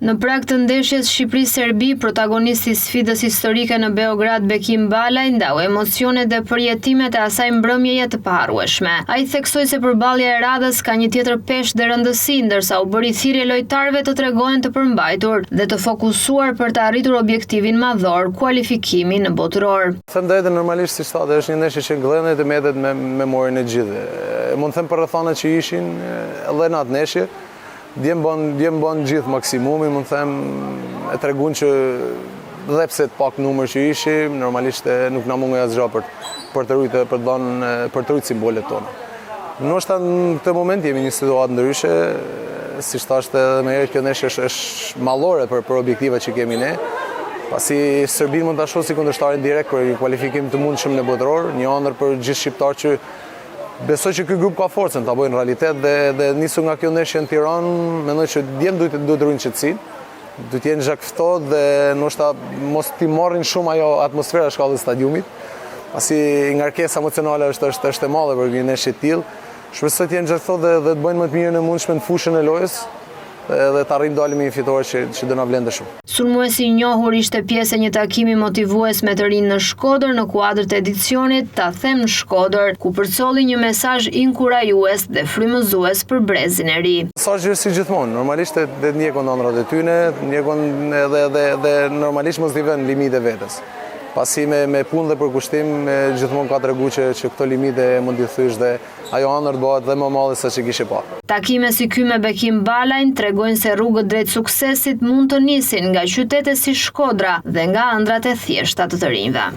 Në prag të ndeshjes Shqipëri-Serbi, protagonisti i sfidës historike në Beograd Bekim Balaj ndau emocionet dhe përjetimet e asaj mbrëmjeje të paharrueshme. Ai theksoi se përballja e radhës ka një tjetër peshë dhe rëndësi, ndërsa u bëri thirrje lojtarëve të tregohen të përmbajtur dhe të fokusuar për të arritur objektivin madhor, kualifikimin në botëror. Them drejtë, normalisht si shtatë është një ndeshje që gëllënet e mbetet me memorien e gjithë. Mund të them për rrethanat që ishin edhe në atë ndeshje. Djem bën gjithë maksimumin, mund të them, e tregun që dhe pse të pak numër që ishim, normalisht nuk na mungoj asgjë për të rujtë simbolet tona. Ndoshta në këtë moment jemi në një situatë ndryshe, siç thashë edhe më herë, kjo ndeshje është mallore për objektivat që kemi ne. Pasi Serbin mund ta shoh si kundërshtarin direkt për kualifikim të mundshëm në botëror, një ëndër për gjithë shqiptarë që besoj që ky grup ka forcën ta bëjnë realitet dhe nisu nga kjo ndeshje në Tiranë, mendoj që djem duhet të ruajnë qetësinë, duhet të jenë zhagftohet dhe ndoshta mos t'i marrin shumë ajo atmosfera e shkallës stadiumit, pasi ngarkesa emocionale është e madhe për një ndeshje të tillë. Shpresoj të jenë zhagftohet dhe të bëjnë më të mirën e mundshme në fushën e lojës dhe të arrijmë dalë me një fitore që do na vlente shumë. Sulmuesi i njohur ishte pjesë e një takimi motivues me të rinj në Shkodër në kuadër të edicionit Ta them në Shkodër, ku përcolli një mesazh inkurajues dhe frymëzues për brezin e ri. Mesazhi si gjithmonë, normalisht të ndjekon ëndrat e tyre, ndjekon edhe normalisht mos i vënë limite vetes. Pasi me punë dhe përkushtim gjithmonë ka treguar që këto limite mund t'i thysh dhe ajo ëndër bëhet dhe më e madhe se që kishe pa. Takime si ky me Bekim Balajn tregojnë se rrugët drejt suksesit mund të nisin nga qytete si Shkodra dhe nga ëndrat e thjeshta të rinjve.